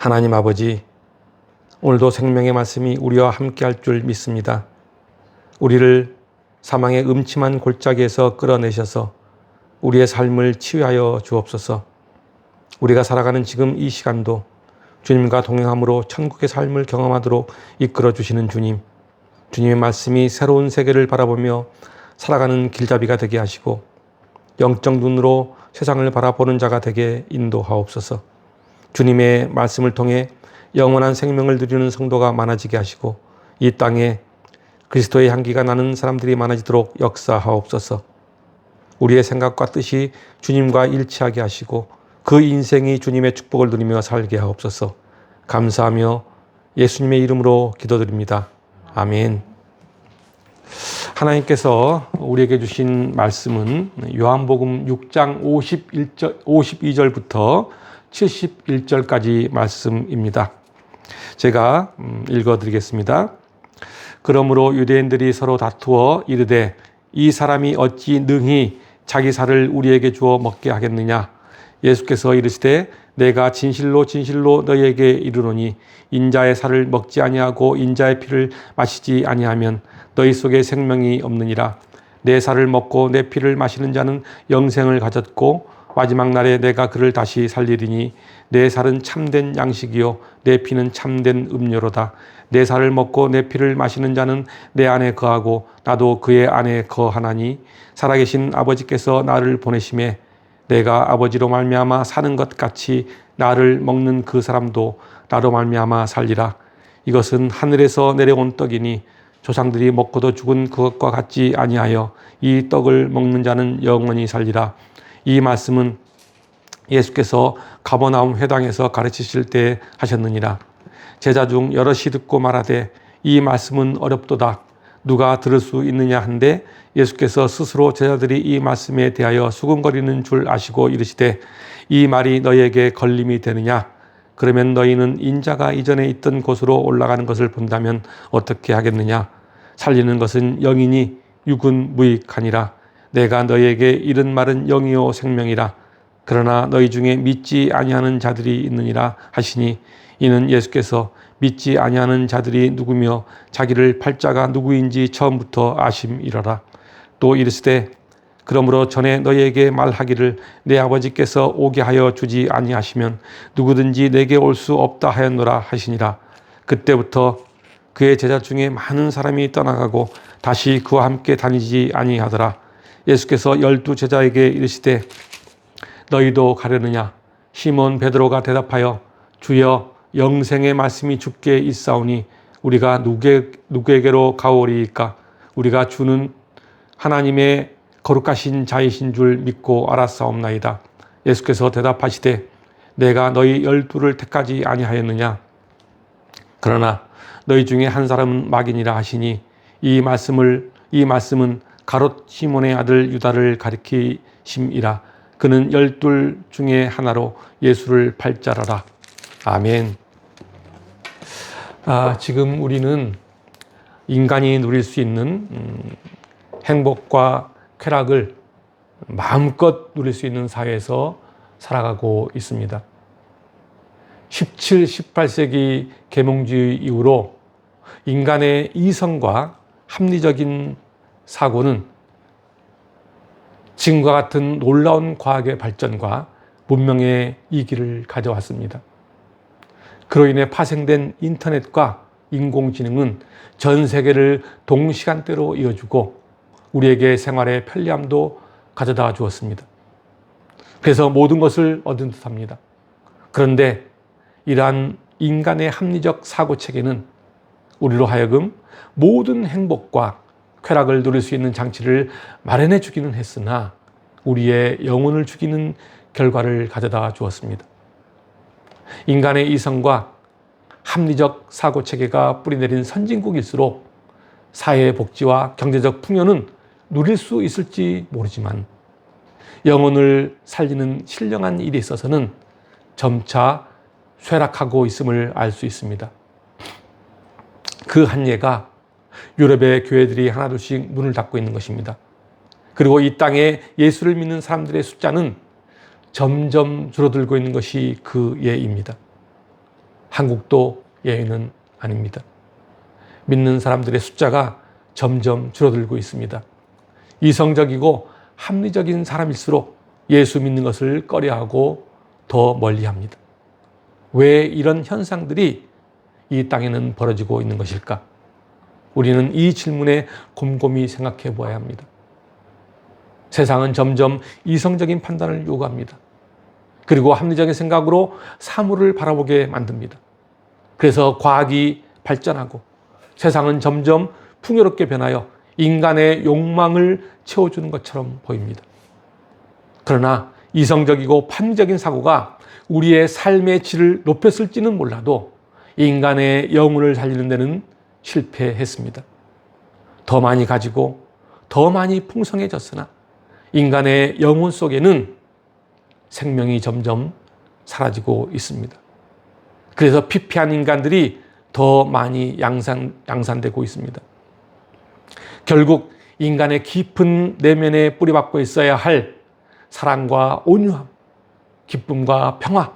하나님 아버지, 오늘도 생명의 말씀이 우리와 함께할 줄 믿습니다. 우리를 사망의 음침한 골짜기에서 끌어내셔서 우리의 삶을 치유하여 주옵소서. 우리가 살아가는 지금 이 시간도 주님과 동행함으로 천국의 삶을 경험하도록 이끌어 주시는 주님, 주님의 말씀이 새로운 세계를 바라보며 살아가는 길잡이가 되게 하시고 영적 눈으로 세상을 바라보는 자가 되게 인도하옵소서. 주님의 말씀을 통해 영원한 생명을 누리는 성도가 많아지게 하시고 이 땅에 그리스도의 향기가 나는 사람들이 많아지도록 역사하옵소서. 우리의 생각과 뜻이 주님과 일치하게 하시고 그 인생이 주님의 축복을 누리며 살게 하옵소서. 감사하며 예수님의 이름으로 기도드립니다. 아멘. 하나님께서 우리에게 주신 말씀은 요한복음 6장 52절부터 71절까지 말씀입니다. 제가 읽어드리겠습니다. 그러므로 유대인들이 서로 다투어 이르되 이 사람이 어찌 능히 자기 살을 우리에게 주어 먹게 하겠느냐. 예수께서 이르시되 내가 진실로 진실로 너희에게 이르노니 인자의 살을 먹지 아니하고 인자의 피를 마시지 아니하면 너희 속에 생명이 없느니라. 내 살을 먹고 내 피를 마시는 자는 영생을 가졌고 마지막 날에 내가 그를 다시 살리리니 내 살은 참된 양식이요 내 피는 참된 음료로다. 내 살을 먹고 내 피를 마시는 자는 내 안에 거하고 나도 그의 안에 거하나니 살아계신 아버지께서 나를 보내심에 내가 아버지로 말미암아 사는 것 같이 나를 먹는 그 사람도 나로 말미암아 살리라. 이것은 하늘에서 내려온 떡이니 조상들이 먹고도 죽은 그것과 같지 아니하여 이 떡을 먹는 자는 영원히 살리라. 이 말씀은 예수께서 가버나움 회당에서 가르치실 때 하셨느니라. 제자 중 여럿이 듣고 말하되 이 말씀은 어렵도다. 누가 들을 수 있느냐 한데 예수께서 스스로 제자들이 이 말씀에 대하여 수군거리는 줄 아시고 이르시되 이 말이 너희에게 걸림이 되느냐. 그러면 너희는 인자가 이전에 있던 곳으로 올라가는 것을 본다면 어떻게 하겠느냐. 살리는 것은 영이니 육은 무익하니라. 내가 너희에게 이른 말은 영이요 생명이라. 그러나 너희 중에 믿지 아니하는 자들이 있느니라 하시니 이는 예수께서 믿지 아니하는 자들이 누구며 자기를 팔자가 누구인지 처음부터 아심이러라. 또 이르시되 그러므로 전에 너희에게 말하기를 내 아버지께서 오게 하여 주지 아니하시면 누구든지 내게 올 수 없다 하였노라 하시니라. 그때부터 그의 제자 중에 많은 사람이 떠나가고 다시 그와 함께 다니지 아니하더라. 예수께서 12 제자에게 이르시되 너희도 가려느냐. 시몬 베드로가 대답하여 주여 영생의 말씀이 주께 있사오니 우리가 누구에게로 가오리이까. 우리가 주는 하나님의 거룩하신 자이신 줄 믿고 알았사옵나이다. 예수께서 대답하시되 내가 너희 12를 택하지 아니하였느냐. 그러나 너희 중에 한 사람은 마귀니라 하시니 이 말씀은 가롯 시몬의 아들 유다를 가리키심이라. 그는 12 중에 하나로 예수를 팔자라라. 아멘. 지금 우리는 인간이 누릴 수 있는 행복과 쾌락을 마음껏 누릴 수 있는 사회에서 살아가고 있습니다. 17, 18세기 계몽주의 이후로 인간의 이성과 합리적인 사고는 지금과 같은 놀라운 과학의 발전과 문명의 이기를 가져왔습니다. 그로 인해 파생된 인터넷과 인공지능은 전 세계를 동시간대로 이어주고 우리에게 생활의 편리함도 가져다 주었습니다. 그래서 모든 것을 얻은 듯합니다. 그런데 이러한 인간의 합리적 사고체계는 우리로 하여금 모든 행복과 쾌락을 누릴 수 있는 장치를 마련해 주기는 했으나 우리의 영혼을 죽이는 결과를 가져다 주었습니다. 인간의 이성과 합리적 사고체계가 뿌리내린 선진국일수록 사회 복지와 경제적 풍요는 누릴 수 있을지 모르지만 영혼을 살리는 신령한 일에 있어서는 점차 쇠락하고 있음을 알 수 있습니다. 그 한 예가 유럽의 교회들이 하나둘씩 문을 닫고 있는 것입니다. 그리고 이 땅에 예수를 믿는 사람들의 숫자는 점점 줄어들고 있는 것이 그 예입니다. 한국도 예외는 아닙니다. 믿는 사람들의 숫자가 점점 줄어들고 있습니다. 이성적이고 합리적인 사람일수록 예수 믿는 것을 꺼려하고 더 멀리합니다. 왜 이런 현상들이 이 땅에는 벌어지고 있는 것일까? 우리는 이 질문에 곰곰이 생각해 보아야 합니다. 세상은 점점 이성적인 판단을 요구합니다. 그리고 합리적인 생각으로 사물을 바라보게 만듭니다. 그래서 과학이 발전하고 세상은 점점 풍요롭게 변하여 인간의 욕망을 채워주는 것처럼 보입니다. 그러나 이성적이고 합리적인 사고가 우리의 삶의 질을 높였을지는 몰라도 인간의 영혼을 살리는 데는 실패했습니다. 더 많이 가지고 더 많이 풍성해졌으나 인간의 영혼 속에는 생명이 점점 사라지고 있습니다. 그래서 피폐한 인간들이 더 많이 양산되고 있습니다. 결국 인간의 깊은 내면에 뿌리박고 있어야 할 사랑과 온유함, 기쁨과 평화,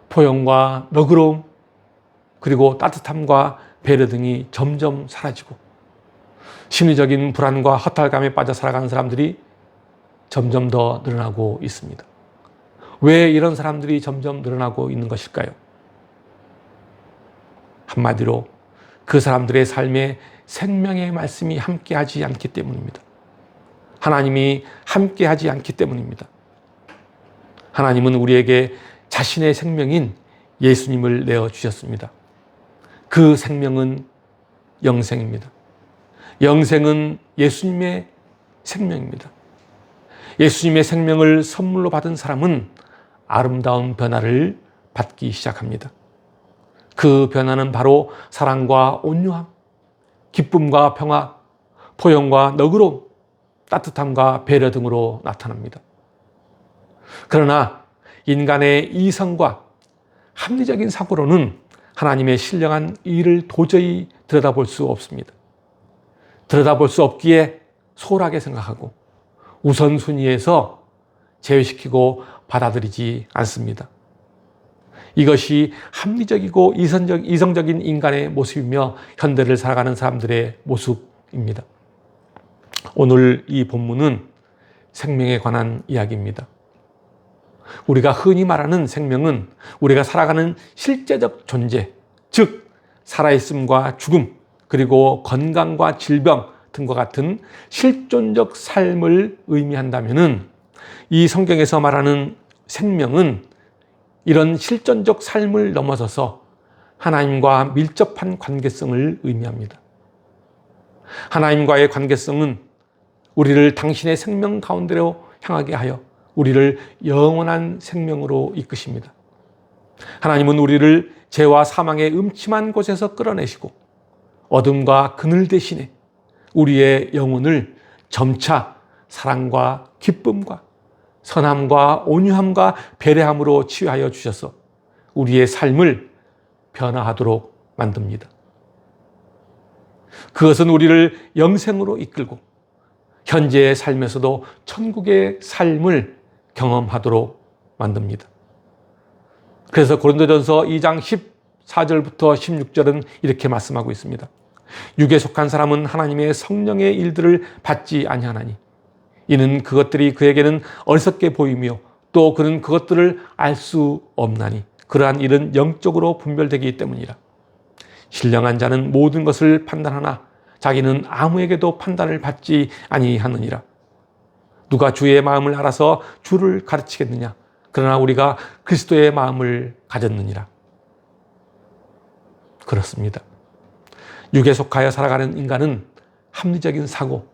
포용과 너그러움, 그리고 따뜻함과 배려 등이 점점 사라지고 심리적인 불안과 허탈감에 빠져 살아가는 사람들이 점점 더 늘어나고 있습니다. 왜 이런 사람들이 점점 늘어나고 있는 것일까요? 한마디로 그 사람들의 삶에 생명의 말씀이 함께하지 않기 때문입니다. 하나님이 함께하지 않기 때문입니다. 하나님은 우리에게 자신의 생명인 예수님을 내어주셨습니다. 그 생명은 영생입니다. 영생은 예수님의 생명입니다. 예수님의 생명을 선물로 받은 사람은 아름다운 변화를 받기 시작합니다. 그 변화는 바로 사랑과 온유함, 기쁨과 평화, 포용과 너그러움, 따뜻함과 배려 등으로 나타납니다. 그러나 인간의 이성과 합리적인 사고로는 하나님의 신령한 일을 도저히 들여다볼 수 없습니다. 들여다볼 수 없기에 소홀하게 생각하고 우선순위에서 제외시키고 받아들이지 않습니다. 이것이 합리적이고 이성적인 인간의 모습이며 현대를 살아가는 사람들의 모습입니다. 오늘 이 본문은 생명에 관한 이야기입니다. 우리가 흔히 말하는 생명은 우리가 살아가는 실제적 존재, 즉 살아있음과 죽음, 그리고 건강과 질병 등과 같은 실존적 삶을 의미한다면은 이 성경에서 말하는 생명은 이런 실존적 삶을 넘어서서 하나님과 밀접한 관계성을 의미합니다. 하나님과의 관계성은 우리를 당신의 생명 가운데로 향하게 하여 우리를 영원한 생명으로 이끄십니다. 하나님은 우리를 죄와 사망의 음침한 곳에서 끌어내시고 어둠과 그늘 대신에 우리의 영혼을 점차 사랑과 기쁨과 선함과 온유함과 배려함으로 치유하여 주셔서 우리의 삶을 변화하도록 만듭니다. 그것은 우리를 영생으로 이끌고 현재의 삶에서도 천국의 삶을 경험하도록 만듭니다. 그래서 고린도전서 2장 14절부터 16절은 이렇게 말씀하고 있습니다. 육에 속한 사람은 하나님의 성령의 일들을 받지 아니하나니 이는 그것들이 그에게는 어리석게 보이며 또 그는 그것들을 알 수 없나니 그러한 일은 영적으로 분별되기 때문이라. 신령한 자는 모든 것을 판단하나 자기는 아무에게도 판단을 받지 아니하느니라. 누가 주의 마음을 알아서 주를 가르치겠느냐? 그러나 우리가 그리스도의 마음을 가졌느니라. 그렇습니다. 육에 속하여 살아가는 인간은 합리적인 사고,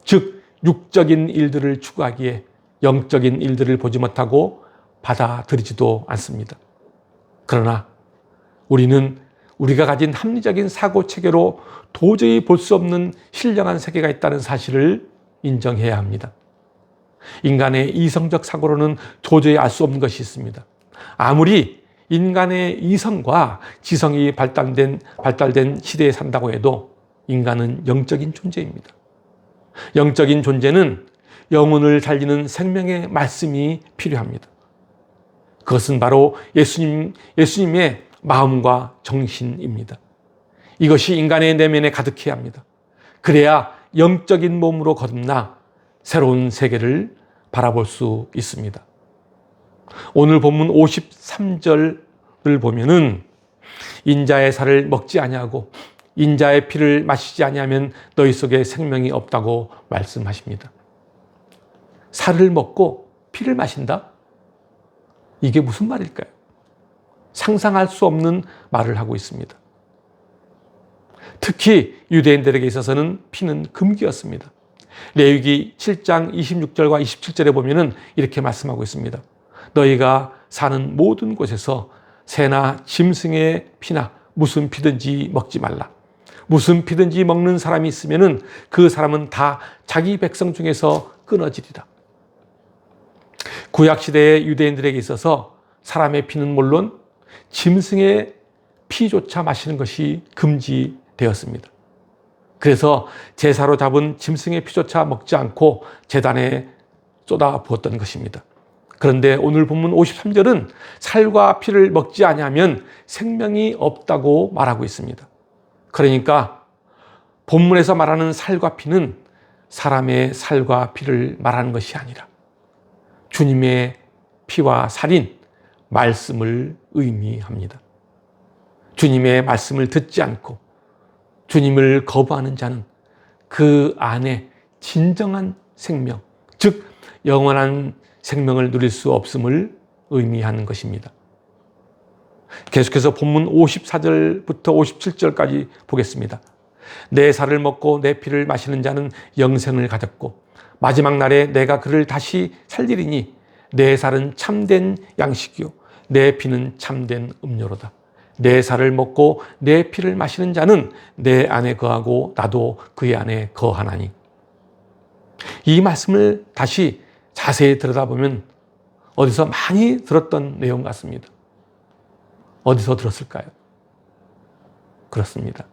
즉 육적인 일들을 추구하기에 영적인 일들을 보지 못하고 받아들이지도 않습니다. 그러나 우리는 우리가 가진 합리적인 사고 체계로 도저히 볼 수 없는 신령한 세계가 있다는 사실을 인정해야 합니다. 인간의 이성적 사고로는 도저히 알 수 없는 것이 있습니다. 아무리 인간의 이성과 지성이 발달된 시대에 산다고 해도 인간은 영적인 존재입니다. 영적인 존재는 영혼을 살리는 생명의 말씀이 필요합니다. 그것은 바로 예수님의 마음과 정신입니다. 이것이 인간의 내면에 가득해야 합니다. 그래야 영적인 몸으로 거듭나 새로운 세계를 바라볼 수 있습니다. 오늘 본문 53절을 보면은 인자의 살을 먹지 아니하고 인자의 피를 마시지 아니하면 너희 속에 생명이 없다고 말씀하십니다. 살을 먹고 피를 마신다? 이게 무슨 말일까요? 상상할 수 없는 말을 하고 있습니다. 특히 유대인들에게 있어서는 피는 금기였습니다. 레위기 7장 26절과 27절에 보면은 이렇게 말씀하고 있습니다. 너희가 사는 모든 곳에서 새나 짐승의 피나 무슨 피든지 먹지 말라. 무슨 피든지 먹는 사람이 있으면은 그 사람은 다 자기 백성 중에서 끊어지리라. 구약시대의 유대인들에게 있어서 사람의 피는 물론 짐승의 피조차 마시는 것이 금지되었습니다. 그래서 제사로 잡은 짐승의 피조차 먹지 않고 제단에 쏟아 부었던 것입니다. 그런데 오늘 본문 53절은 살과 피를 먹지 아니하면 생명이 없다고 말하고 있습니다. 그러니까 본문에서 말하는 살과 피는 사람의 살과 피를 말하는 것이 아니라 주님의 피와 살인 말씀을 의미합니다. 주님의 말씀을 듣지 않고 주님을 거부하는 자는 그 안에 진정한 생명, 즉 영원한 생명을 누릴 수 없음을 의미하는 것입니다. 계속해서 본문 54절부터 57절까지 보겠습니다. 내 살을 먹고 내 피를 마시는 자는 영생을 가졌고 마지막 날에 내가 그를 다시 살리리니 내 살은 참된 양식이요 내 피는 참된 음료로다. 내 살을 먹고 내 피를 마시는 자는 내 안에 거하고 나도 그의 안에 거하나니. 이 말씀을 다시 자세히 들여다보면 어디서 많이 들었던 내용 같습니다. 어디서 들었을까요? 그렇습니다.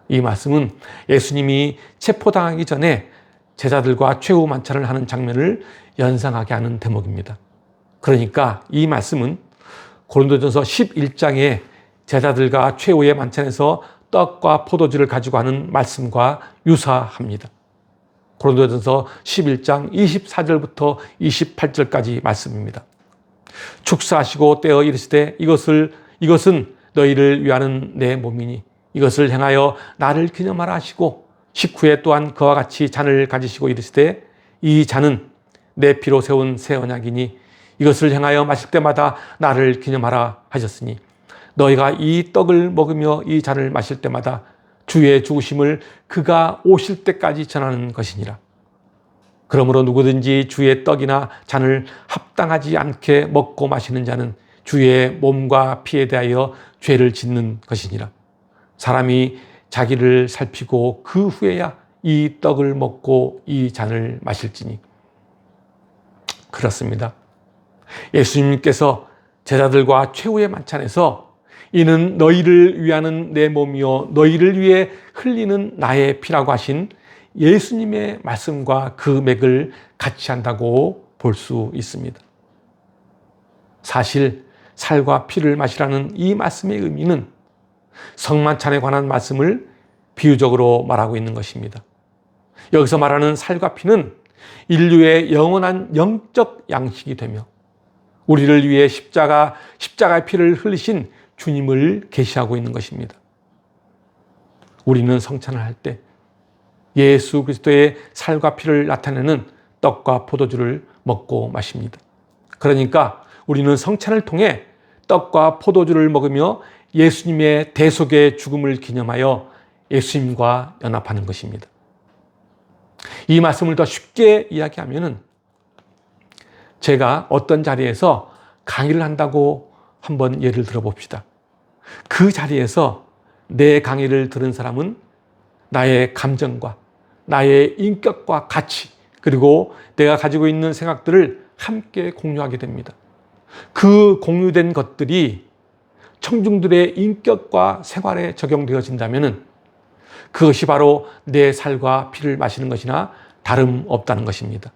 이 말씀은 예수님이 체포당하기 전에 제자들과 최후 만찬을 하는 장면을 연상하게 하는 대목입니다. 그러니까 이 말씀은 고린도전서 11장에 제자들과 최후의 만찬에서 떡과 포도주를 가지고 하는 말씀과 유사합니다. 고린도전서 11장 24절부터 28절까지 말씀입니다. 축사하시고 떼어 이르시되 이것은 너희를 위하는 내 몸이니 이것을 행하여 나를 기념하라 하시고 식후에 또한 그와 같이 잔을 가지시고 이르시되 이 잔은 내 피로 세운 새 언약이니 이것을 행하여 마실 때마다 나를 기념하라 하셨으니 너희가 이 떡을 먹으며 이 잔을 마실 때마다 주의 죽으심을 그가 오실 때까지 전하는 것이니라. 그러므로 누구든지 주의 떡이나 잔을 합당하지 않게 먹고 마시는 자는 주의 몸과 피에 대하여 죄를 짓는 것이니라. 사람이 자기를 살피고 그 후에야 이 떡을 먹고 이 잔을 마실지니. 그렇습니다. 예수님께서 제자들과 최후의 만찬에서 이는 너희를 위하는 내 몸이요 너희를 위해 흘리는 나의 피라고 하신 예수님의 말씀과 그 맥을 같이 한다고 볼 수 있습니다. 사실 살과 피를 마시라는 이 말씀의 의미는 성만찬에 관한 말씀을 비유적으로 말하고 있는 것입니다. 여기서 말하는 살과 피는 인류의 영원한 영적 양식이 되며 우리를 위해 십자가의 피를 흘리신 주님을 계시하고 있는 것입니다. 우리는 성찬을 할 때 예수 그리스도의 살과 피를 나타내는 떡과 포도주를 먹고 마십니다. 그러니까 우리는 성찬을 통해 떡과 포도주를 먹으며 예수님의 대속의 죽음을 기념하여 예수님과 연합하는 것입니다. 이 말씀을 더 쉽게 이야기하면은 제가 어떤 자리에서 강의를 한다고 한번 예를 들어봅시다. 그 자리에서 내 강의를 들은 사람은 나의 감정과 나의 인격과 가치 그리고 내가 가지고 있는 생각들을 함께 공유하게 됩니다. 그 공유된 것들이 청중들의 인격과 생활에 적용되어진다면 그것이 바로 내 살과 피를 마시는 것이나 다름없다는 것입니다.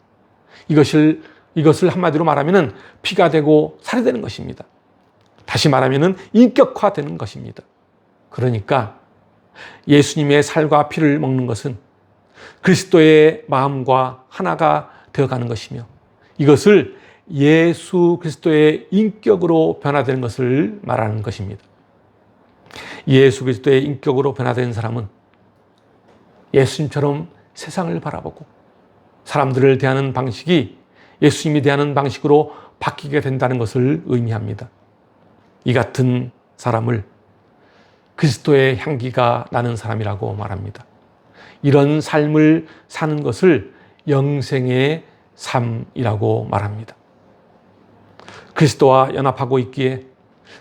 이것을 한마디로 말하면 피가 되고 살이 되는 것입니다. 다시 말하면 인격화되는 것입니다. 그러니까 예수님의 살과 피를 먹는 것은 그리스도의 마음과 하나가 되어가는 것이며, 이것을 예수 그리스도의 인격으로 변화되는 것을 말하는 것입니다. 예수 그리스도의 인격으로 변화된 사람은 예수님처럼 세상을 바라보고 사람들을 대하는 방식이 예수님이 대하는 방식으로 바뀌게 된다는 것을 의미합니다. 이 같은 사람을 그리스도의 향기가 나는 사람이라고 말합니다. 이런 삶을 사는 것을 영생의 삶이라고 말합니다. 그리스도와 연합하고 있기에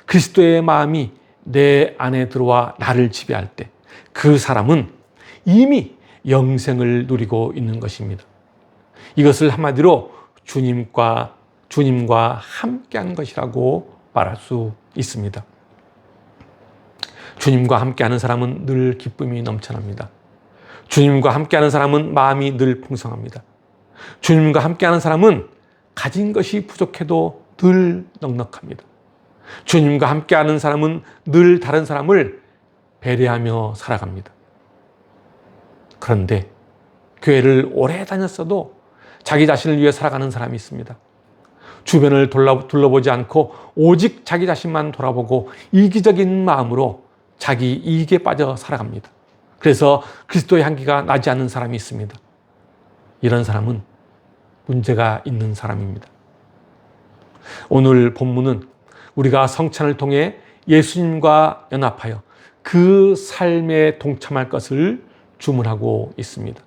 그리스도의 마음이 내 안에 들어와 나를 지배할 때 그 사람은 이미 영생을 누리고 있는 것입니다. 이것을 한마디로 주님과 함께한 것이라고 말할 수 있습니다. 주님과 함께하는 사람은 늘 기쁨이 넘쳐납니다. 주님과 함께하는 사람은 마음이 늘 풍성합니다. 주님과 함께하는 사람은 가진 것이 부족해도 늘 넉넉합니다. 주님과 함께하는 사람은 늘 다른 사람을 배려하며 살아갑니다. 그런데 교회를 오래 다녔어도 자기 자신을 위해 살아가는 사람이 있습니다. 주변을 둘러보지 않고 오직 자기 자신만 돌아보고 이기적인 마음으로 자기 이익에 빠져 살아갑니다. 그래서 그리스도의 향기가 나지 않는 사람이 있습니다. 이런 사람은 문제가 있는 사람입니다. 오늘 본문은 우리가 성찬을 통해 예수님과 연합하여 그 삶에 동참할 것을 주문하고 있습니다.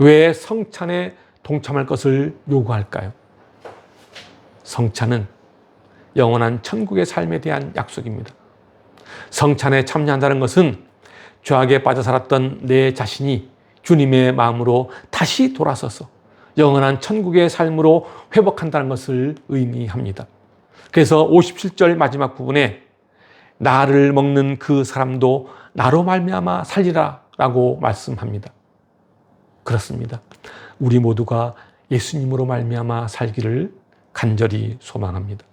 왜 성찬에 동참할 것을 요구할까요? 성찬은 영원한 천국의 삶에 대한 약속입니다. 성찬에 참여한다는 것은 죄악에 빠져 살았던 내 자신이 주님의 마음으로 다시 돌아서서 영원한 천국의 삶으로 회복한다는 것을 의미합니다. 그래서 57절 마지막 부분에 나를 먹는 그 사람도 나로 말미암아 살리라 라고 말씀합니다. 그렇습니다. 우리 모두가 예수님으로 말미암아 살기를 간절히 소망합니다.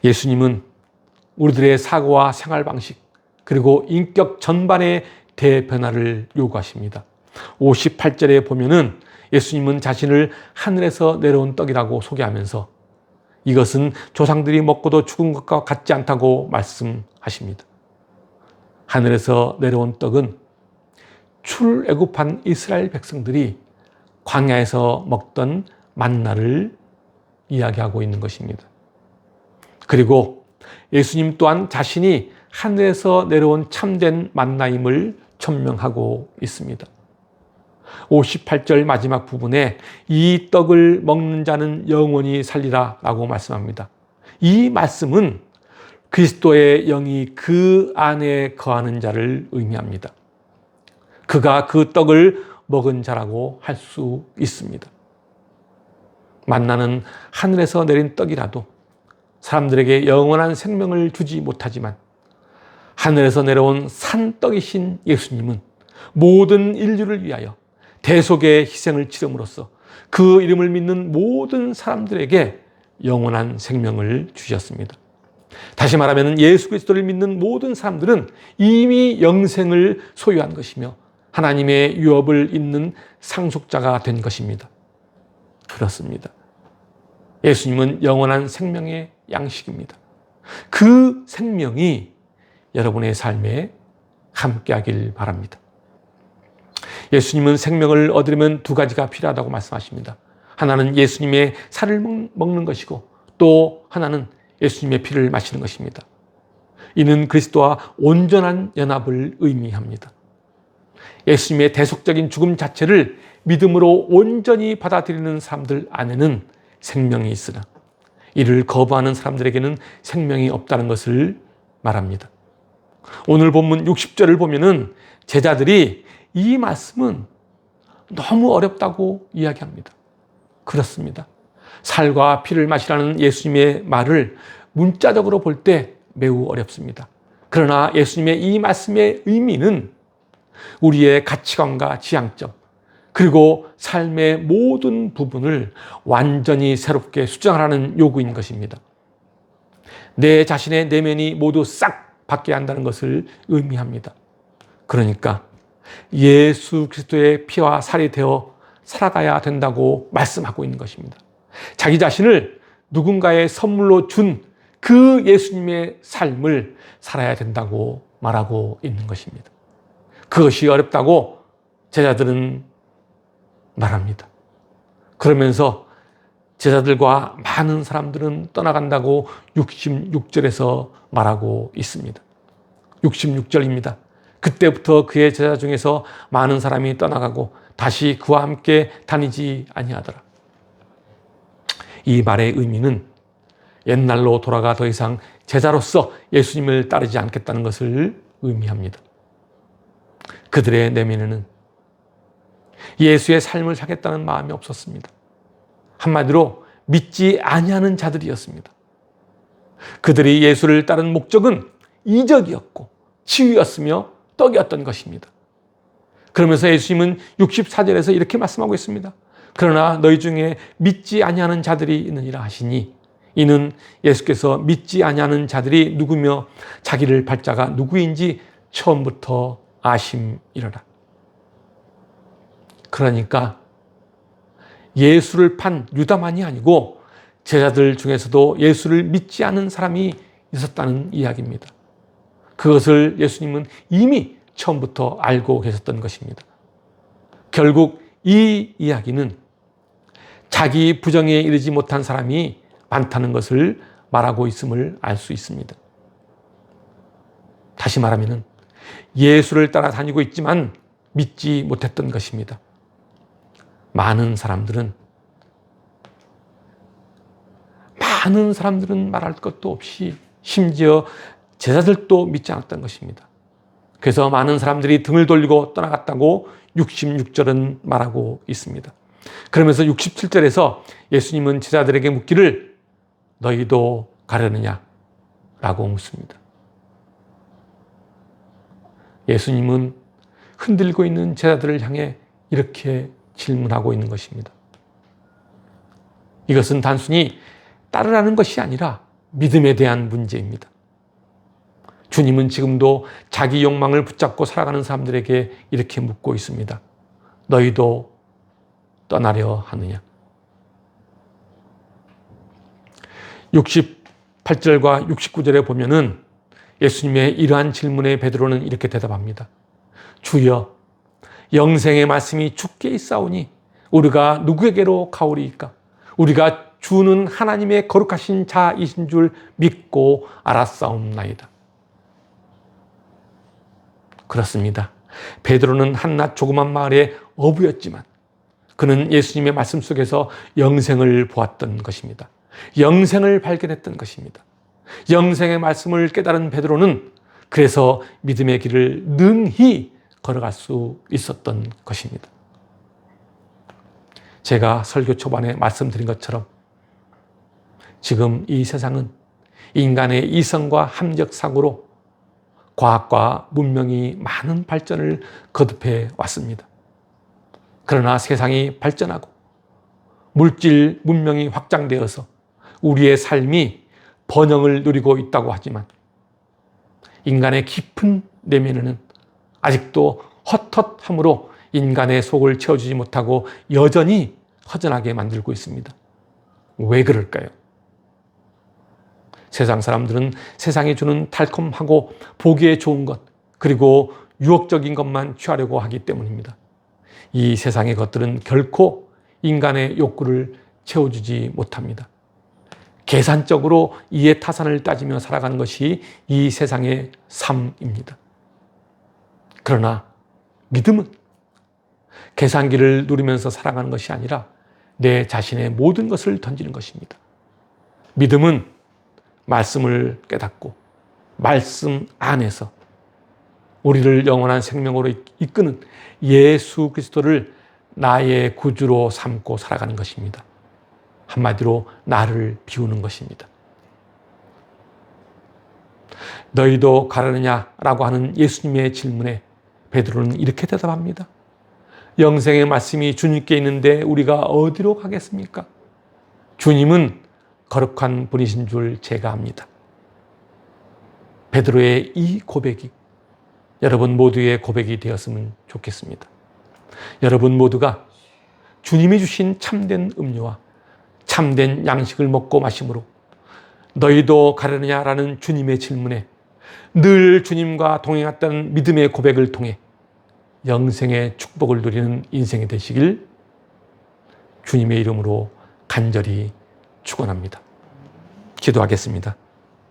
예수님은 우리들의 사고와 생활 방식 그리고 인격 전반의 대변화를 요구하십니다. 58절에 보면은 예수님은 자신을 하늘에서 내려온 떡이라고 소개하면서 이것은 조상들이 먹고도 죽은 것과 같지 않다고 말씀하십니다. 하늘에서 내려온 떡은 출애굽한 이스라엘 백성들이 광야에서 먹던 만나를 이야기하고 있는 것입니다. 그리고 예수님 또한 자신이 하늘에서 내려온 참된 만나임을 천명하고 있습니다. 58절 마지막 부분에 이 떡을 먹는 자는 영원히 살리라 라고 말씀합니다. 이 말씀은 그리스도의 영이 그 안에 거하는 자를 의미합니다. 그가 그 떡을 먹은 자라고 할 수 있습니다. 만나는 하늘에서 내린 떡이라도 사람들에게 영원한 생명을 주지 못하지만 하늘에서 내려온 산떡이신 예수님은 모든 인류를 위하여 대속의 희생을 치름으로써 그 이름을 믿는 모든 사람들에게 영원한 생명을 주셨습니다. 다시 말하면 예수 그리스도를 믿는 모든 사람들은 이미 영생을 소유한 것이며 하나님의 유업을 잇는 상속자가 된 것입니다. 그렇습니다. 예수님은 영원한 생명의 양식입니다. 그 생명이 여러분의 삶에 함께하길 바랍니다. 예수님은 생명을 얻으려면 두 가지가 필요하다고 말씀하십니다. 하나는 예수님의 살을 먹는 것이고 또 하나는 예수님의 피를 마시는 것입니다. 이는 그리스도와 온전한 연합을 의미합니다. 예수님의 대속적인 죽음 자체를 믿음으로 온전히 받아들이는 사람들 안에는 생명이 있으나 이를 거부하는 사람들에게는 생명이 없다는 것을 말합니다. 오늘 본문 60절을 보면은 제자들이 이 말씀은 너무 어렵다고 이야기합니다. 그렇습니다. 살과 피를 마시라는 예수님의 말을 문자적으로 볼 때 매우 어렵습니다. 그러나 예수님의 이 말씀의 의미는 우리의 가치관과 지향점 그리고 삶의 모든 부분을 완전히 새롭게 수정하라는 요구인 것입니다. 내 자신의 내면이 모두 싹 바뀌어야 한다는 것을 의미합니다. 그러니까 예수 그리스도의 피와 살이 되어 살아가야 된다고 말씀하고 있는 것입니다. 자기 자신을 누군가의 선물로 준 그 예수님의 삶을 살아야 된다고 말하고 있는 것입니다. 그것이 어렵다고 제자들은 말합니다. 그러면서 제자들과 많은 사람들은 떠나간다고 66절에서 말하고 있습니다. 66절입니다. 그때부터 그의 제자 중에서 많은 사람이 떠나가고 다시 그와 함께 다니지 아니하더라. 이 말의 의미는 옛날로 돌아가 더 이상 제자로서 예수님을 따르지 않겠다는 것을 의미합니다. 그들의 내면에는 예수의 삶을 살겠다는 마음이 없었습니다. 한마디로 믿지 아니하는 자들이었습니다. 그들이 예수를 따른 목적은 이적이었고 치유였으며 떡이었던 것입니다. 그러면서 예수님은 64절에서 이렇게 말씀하고 있습니다. 그러나 너희 중에 믿지 아니하는 자들이 있느니라 하시니, 이는 예수께서 믿지 아니하는 자들이 누구며 자기를 발자가 누구인지 처음부터 아심이로라. 그러니까 예수를 판 유다만이 아니고 제자들 중에서도 예수를 믿지 않은 사람이 있었다는 이야기입니다. 그것을 예수님은 이미 처음부터 알고 계셨던 것입니다. 결국 이 이야기는 자기 부정에 이르지 못한 사람이 많다는 것을 말하고 있음을 알 수 있습니다. 다시 말하면 예수를 따라다니고 있지만 믿지 못했던 것입니다. 많은 사람들은 말할 것도 없이 심지어 제자들도 믿지 않았던 것입니다. 그래서 많은 사람들이 등을 돌리고 떠나갔다고 66절은 말하고 있습니다. 그러면서 67절에서 예수님은 제자들에게 묻기를 너희도 가려느냐? 라고 묻습니다. 예수님은 흔들고 있는 제자들을 향해 이렇게 질문하고 있는 것입니다. 이것은 단순히 따르라는 것이 아니라 믿음에 대한 문제입니다. 주님은 지금도 자기 욕망을 붙잡고 살아가는 사람들에게 이렇게 묻고 있습니다. 너희도 떠나려 하느냐? 68절과 69절에 보면은 예수님의 이러한 질문에 베드로는 이렇게 대답합니다. 주여, 영생의 말씀이 주께 있사오니 우리가 누구에게로 가오리이까? 우리가 주는 하나님의 거룩하신 자이신 줄 믿고 알았사옵나이다. 그렇습니다. 베드로는 한낱 조그만 마을의 어부였지만 그는 예수님의 말씀 속에서 영생을 보았던 것입니다. 영생을 발견했던 것입니다. 영생의 말씀을 깨달은 베드로는 그래서 믿음의 길을 능히 걸어갈 수 있었던 것입니다. 제가 설교 초반에 말씀드린 것처럼 지금 이 세상은 인간의 이성과 합리적 사고로 과학과 문명이 많은 발전을 거듭해 왔습니다. 그러나 세상이 발전하고 물질 문명이 확장되어서 우리의 삶이 번영을 누리고 있다고 하지만 인간의 깊은 내면에는 아직도 헛헛함으로 인간의 속을 채워주지 못하고 여전히 허전하게 만들고 있습니다. 왜 그럴까요? 세상 사람들은 세상이 주는 달콤하고 보기에 좋은 것, 그리고 유혹적인 것만 취하려고 하기 때문입니다. 이 세상의 것들은 결코 인간의 욕구를 채워주지 못합니다. 계산적으로 이해타산을 따지며 살아가는 것이 이 세상의 삶입니다. 그러나 믿음은 계산기를 누리면서 살아가는 것이 아니라 내 자신의 모든 것을 던지는 것입니다. 믿음은 말씀을 깨닫고 말씀 안에서 우리를 영원한 생명으로 이끄는 예수 그리스도를 나의 구주로 삼고 살아가는 것입니다. 한마디로 나를 비우는 것입니다. 너희도 가려느냐라고 하는 예수님의 질문에 베드로는 이렇게 대답합니다. 영생의 말씀이 주님께 있는데 우리가 어디로 가겠습니까? 주님은 거룩한 분이신 줄 제가 압니다. 베드로의 이 고백이 여러분 모두의 고백이 되었으면 좋겠습니다. 여러분 모두가 주님이 주신 참된 음료와 참된 양식을 먹고 마심으로 너희도 가려느냐라는 주님의 질문에 늘 주님과 동행했던 믿음의 고백을 통해 영생의 축복을 누리는 인생이 되시길 주님의 이름으로 간절히 축원합니다. 기도하겠습니다.